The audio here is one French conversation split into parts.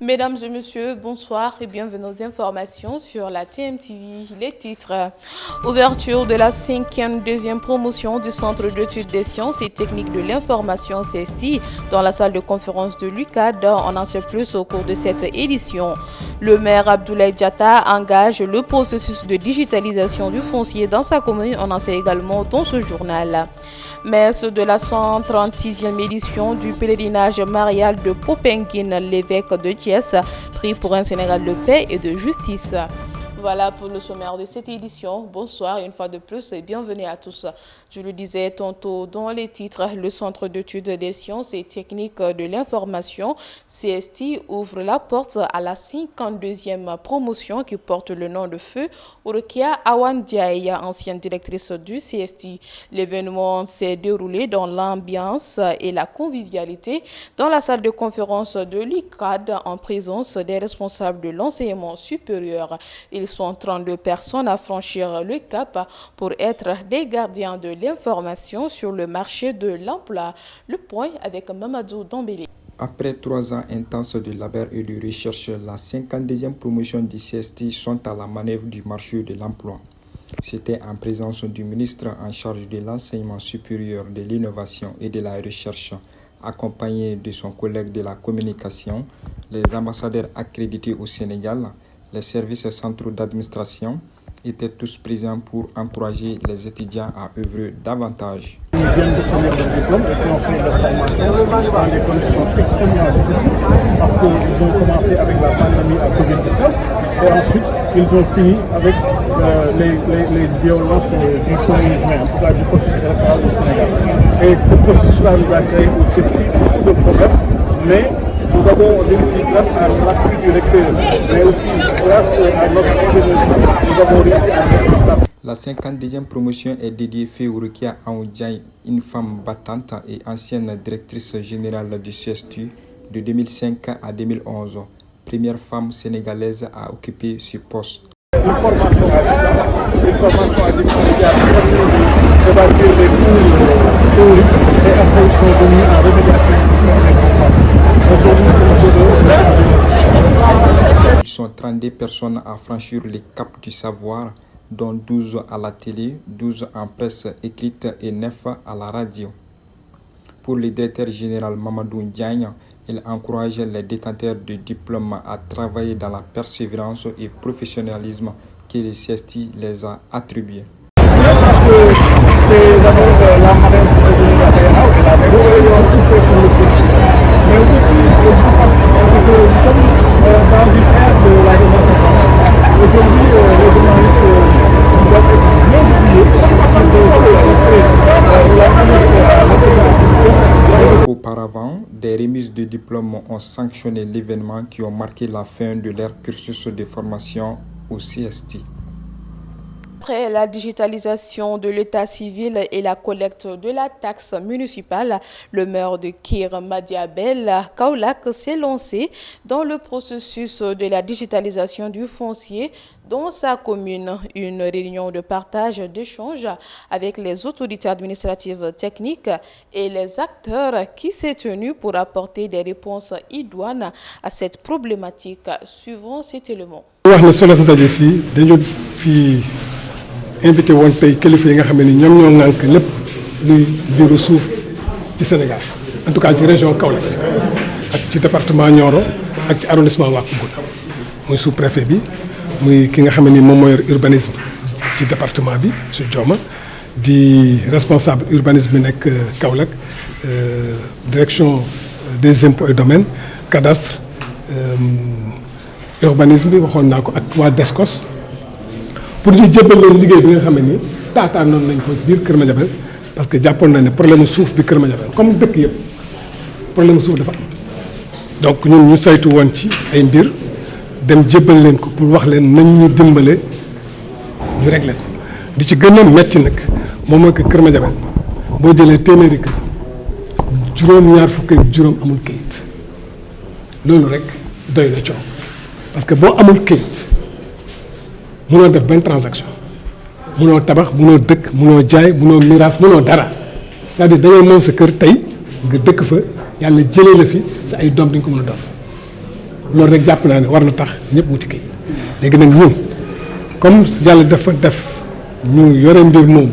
Mesdames et messieurs, bonsoir et bienvenue aux informations sur la TMTV. Les titres. Ouverture de la 52e promotion du Centre d'études des sciences et techniques de l'information CST dans la salle de conférence de l'UCAD. On en sait plus au cours de cette édition. Le maire Abdoulaye Diatta engage le processus de digitalisation du foncier dans sa commune. On en sait également dans ce journal. Messe de la 136e édition du pèlerinage marial de Popenguine, l'évêque de Thiès, prie pour un Sénégal de paix et de justice. Voilà pour le sommaire de cette édition. Bonsoir une fois de plus et bienvenue à tous. Je le disais tantôt dans les titres, le Centre d'études des sciences et techniques de l'information, CST, ouvre la porte à la 52e promotion qui porte le nom de feu Orokia Awandiaye, ancienne directrice du CST. L'événement s'est déroulé dans l'ambiance et la convivialité dans la salle de conférence de l'UCAD en présence des responsables de l'enseignement supérieur. Ils sont 32 personnes à franchir le cap pour être des gardiens de l'information sur le marché de l'emploi. Le point avec Mamadou Dambélé. Après 3 ans intenses de labeur et de recherche, la 52e promotion du CST sont à la manœuvre du marché de l'emploi. C'était en présence du ministre en charge de l'enseignement supérieur, de l'innovation et de la recherche, accompagné de son collègue de la communication, les ambassadeurs accrédités au Sénégal, les services centraux d'administration étaient tous présents pour encourager les étudiants à œuvrer davantage. Ils viennent de prendre leur diplôme et qui ont fait leur formation dans des conditions extrêmement difficiles parce qu'ils ont commencé avec la pandémie à Covid-19 et ensuite ils ont fini avec les violences du 1er juin, en tout cas du processus électoral au Sénégal. Et ce processus-là nous a créé aussi beaucoup de problèmes, mais nous avons réussi grâce à l'appui du recteur, mais aussi grâce à notre organisation, nous avons réussi à mettre en place. La 52e promotion est dédiée à Orokia Awandiaye, une femme battante et ancienne directrice générale du CST de 2005 à 2011, première femme sénégalaise à occuper ce poste. Une formation à distance qui a permis d'évacuer les cours théoriques et après ils sont venus en remédiation. Ils sont 32 personnes à franchir les caps du savoir, dont 12 à la télé, 12 en presse écrite et 9 à la radio. Pour le directeur général Mamadou Ndiaye, il encourage les détenteurs de diplômes à travailler dans la persévérance et professionnalisme que le CST les a attribués. Auparavant, des remises de diplômes ont sanctionné l'événement qui ont marqué la fin de leur cursus de formation au CST. Après la digitalisation de l'état civil et la collecte de la taxe municipale, le maire de Kir Madiabel Kaolack s'est lancé dans le processus de la digitalisation du foncier dans sa commune. Une réunion de partage d'échange avec les autorités administratives techniques et les acteurs qui s'est tenue pour apporter des réponses idoines à cette problématique. Suivant cet élément. Invité woon tey kilifa yi nga xam ne ñoom ñoo ŋànk lépp luy biiru suuf ci Sénégal en tout cas ci région Kaolack ak ci département Nioro ak ci arrondissement Wack Ngouna muy sous-préfet bi muy ki nga xam ne moom moo yor urbanisme ci département bi su Dioma di responsable urbanisme bi nekk Kaolack direction des impôts et domaines cadastre urbanisme bi waxoon naa ko ak waa Descos pour ñu jébbal leen liggéey bi nga xam ne nii taataan noonu nañ ko biir Kër Madiabel parce que jàppoon na ne problème suuf bi Kër Madiabel comme dëkk yëpp problème suuf dafa am donc ñun ñu saytu woon ci ay mbir dem jébbal leen ko pour wax leen nañ ñu dimbale ñu régler ko di ci gën a metti nag moom mooy que Kër Madiabel boo jëlee téeméeri kër juróom-ñaar fukk ak juróom amul kayit loolu rek doy na coow parce que boo amul kayit mënoo def benn transaction mënoo tabax mënoo dëkk mënoo jaay mënoo miraas mënoo dara c'est-à-dire da ngay moom sa kër tey nga dëkk fa yàlla jëlee la fi sa ay doom dañ ko mën a doon loolu rek jàpp naa ne war na tax ñëpp wuti kayit léegi nag ñun comme yàlla dafa def ñu yore mbir moom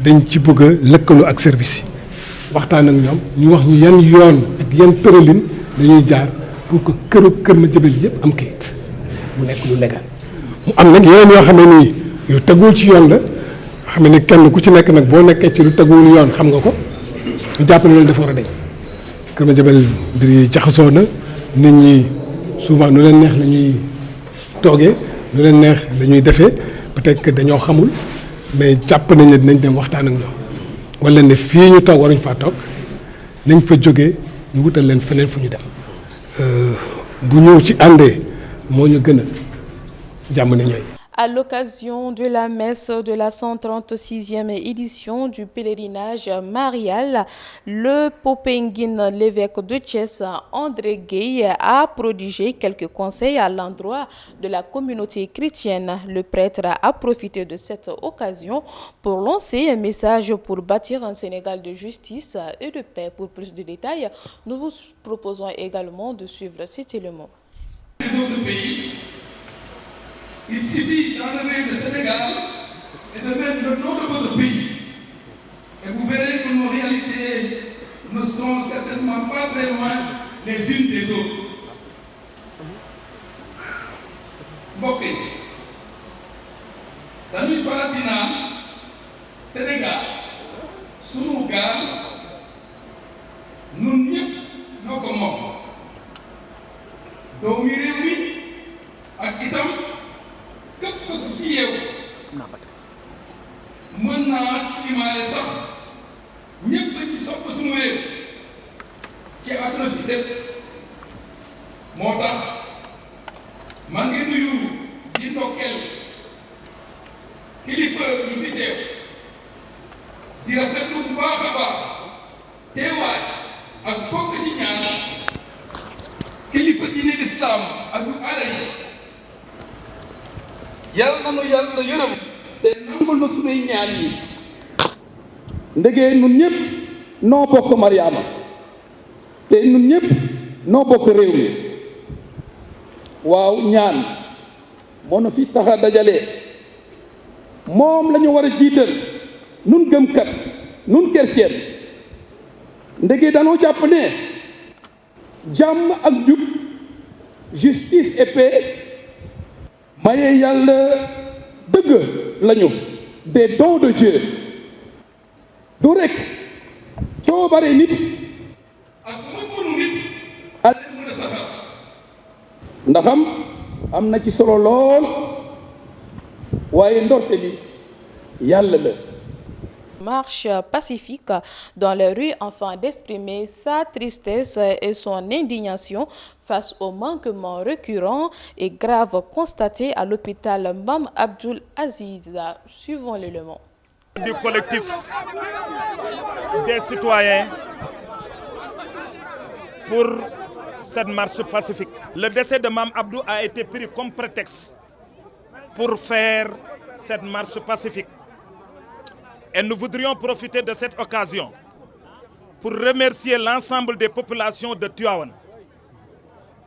dañ ci bëgg a lëkkaloo ak service yi waxtaan ak ñoom ñu wax ñu yan yoon ak yan tëralin dañuy jaar pour que Kër Madiabel yëpp am kayit mu nekk lu légal mu am nag yeneen yoo xam ne nii yu teguwul ci yoon la xam ne kenn ku ci nekk nag boo nekkee ci lu teguwul yoon xam nga ko ñu jàpp ne loolu dafa war a dañ Kër Madiabel mbir yi jaxasoo na nit ñi souvent nu leen neex la ñuy toogee nu leen neex la ñuy defee peut-être que dañoo xamul mais jàpp nañ ne dinañ dem waxtaan ak ñoom wala ne fii ñu toog waruñ faa toog nañ fa jógee ñu wutal leen feneen fu ñu dem bu ñëw ci àndee moo ñu gën a jàmm ne ñooy. À l'occasion de la messe de la 136e édition du pèlerinage marial, le Popenguine, l'évêque de Thiès, André Gueye, a prodigé quelques conseils à l'endroit de la communauté chrétienne. Le prêtre a profité de cette occasion pour lancer un message pour bâtir un Sénégal de justice et de paix. Pour plus de détails, nous vous proposons également de suivre cet élément. Les autres pays, il suffit d'enlever le Sénégal et de mettre le nom de votre pays. Et vous verrez que nos réalités ne sont certainement pas très loin les unes des autres. Mbokk yi dañuy faral di naan Sénégal sunu gaal nun ñëpp ñoo ko moom doomi réew mi ak itam képp ku fi yeewu mën naa ci imaale sax ñëpp dañuy sopp suñu réew ci àdduna si sépp moo tax maa ngi nuyu di ndokkeel kilifa yu fi teew di rafetlu bu baax a baax teewaay ak bokk ci ñaan kilifa diine lislaam ak yu aada yi yàlla na nu yàlla yërëm te nangul na sunuy ñaan yi ndegee nun ñëpp noo bokk Mariama te nun ñëpp noo bokk réew mi waaw ñaan moo na fi tax a dajale moom la ñu war a jiital nun gëmkat nun chrétien ndegee danoo jàpp ne jàmm ak jub justice et paix maye yàlla dëgg lañu des dons de Dieu du rek coobare nit ak mën-mënu nit ak mën a saxal ndaxam am na ci solo lool waaye ndorte bi yàlla la. Marche pacifique dans les rues afin d'exprimer sa tristesse et son indignation face aux manquements récurrents et graves constatés à l'hôpital Mame Abdoul Aziz. Suivons l'élément. Du collectif des citoyens pour cette marche pacifique. Le décès de Mame Abdou a été pris comme prétexte pour faire cette marche pacifique. Et nous voudrions profiter de cette occasion pour remercier l'ensemble des populations de Tivaouane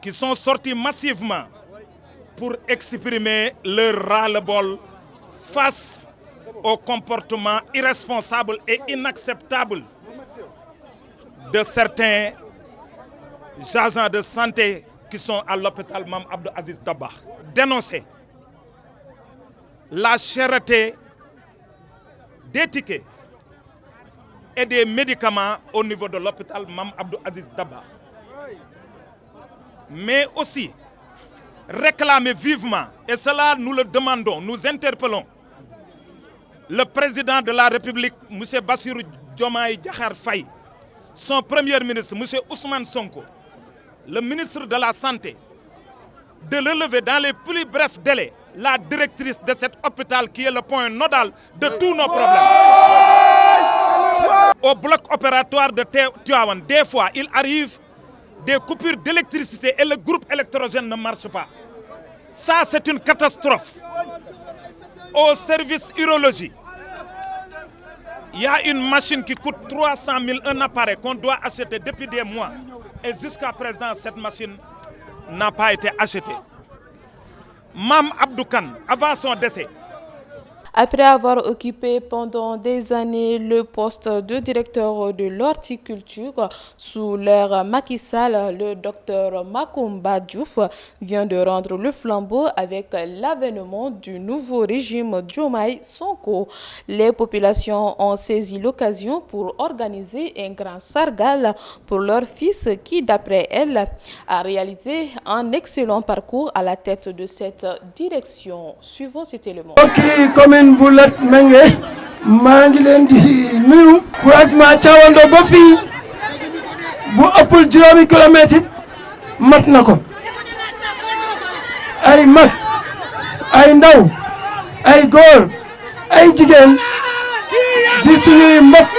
qui sont sorties massivement pour exprimer leur ras-le-bol face au comportement irresponsable et inacceptable de certains agents de santé qui sont à l'hôpital Mame Abdou Aziz Dabakh. Dénoncer la cherté des tickets et des médicaments au niveau de l'hôpital Mame Abdou Aziz Dabakh. Mais aussi réclamer vivement, et cela nous le demandons, nous interpellons le président de la République, M. Bassirou Diomaye Diakhar Faye, son premier ministre, M. Ousmane Sonko, le ministre de la Santé, de relever dans les plus brefs délais la directrice de cet hôpital qui est le point nodal de tous nos problèmes. Au bloc opératoire de Tivaouane, des fois, il arrive des coupures d'électricité et le groupe électrogène ne marche pas. Ça, c'est une catastrophe. Au service urologie, il y a une machine qui coûte 300 000, un appareil qu'on doit acheter depuis des mois. Et jusqu'à présent, cette machine n'a pas été acheté. Mam Abdou Kane, avant son décès, après avoir occupé pendant des années le poste de directeur de l'horticulture sous l'ère Macky Sall, le docteur Macoumba Diouf vient de rendre le flambeau avec l'avènement du nouveau régime Diomaye Sonko. Les populations ont saisi l'occasion pour organiser un grand sargal pour leur fils qui, d'après elle, a réalisé un excellent parcours à la tête de cette direction. Suivant, c'était le mot. bu Lat Mingué maa ngi leen di nuyu croisement Thiawando ba fii bu ëppul juróomi kilomètre it mat na ko ay mag ay ndaw ay góor ay jigéen di suñuy mbokk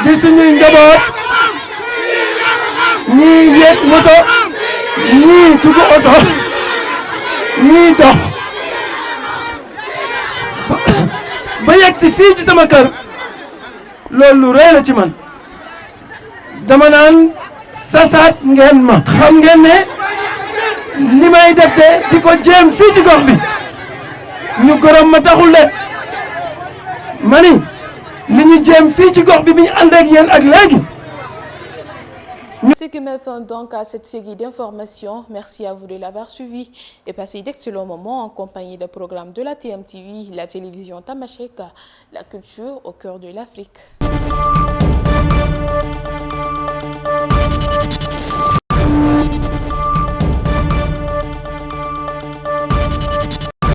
di suñuy njaboot ñii yéeg moto ñii dugg oto ñii dox ba yegg si fii ci sama kër loolu lu rëy la ci man dama naan sasaat ngeen ma xam ngeen ne li may def de di ko jéem fii ci gox bi ñu gërëm ma taxul de ma ni li ñu jéem fii ci gox bi bi ñu ànd ak yéen ak léegi. Ce qui me fait donc à cette série d'informations. Merci à vous de l'avoir suivi et passez d'excellents moments en compagnie des programmes de la TMTV, la télévision Tamashek, la culture au cœur de l'Afrique.